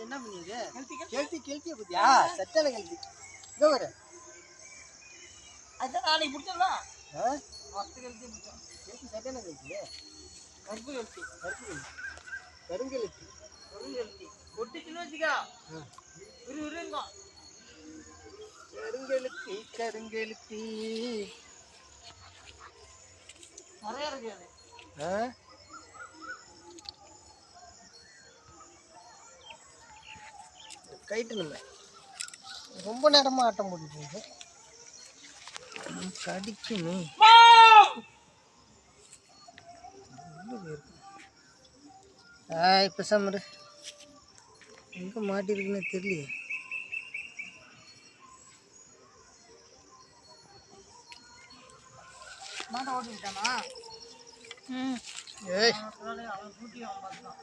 என்ன பண்ணியது கெளுத்தி பத்தியா சட்டான கெளுத்தி இதோ வர அதான் நாளைக்கு பிடிச்சோம்ல கெளுத்தி பிடிச்சோம். கெளுத்தி சட்டான கெளுத்தி கருப்பு கெளுத்தி கருங்கெளுத்தி ஒட்டிச்சுன்னு வச்சுக்கா இருக்கும். கருங்கெளுத்தி நிறைய இருக்கு அது. கைட்டு நம்ம ரொம்ப நேரமா ஆட்டம் போட்டுட்டு கடிக்குமே. இப்போ சம்மரு எங்கே மாட்டிருக்குன்னு தெரியலையே. மாட்டை ஓட்டிக்கிட்டானா? ஏய் அவன் கூட்டி அவன் பார்த்துதான்.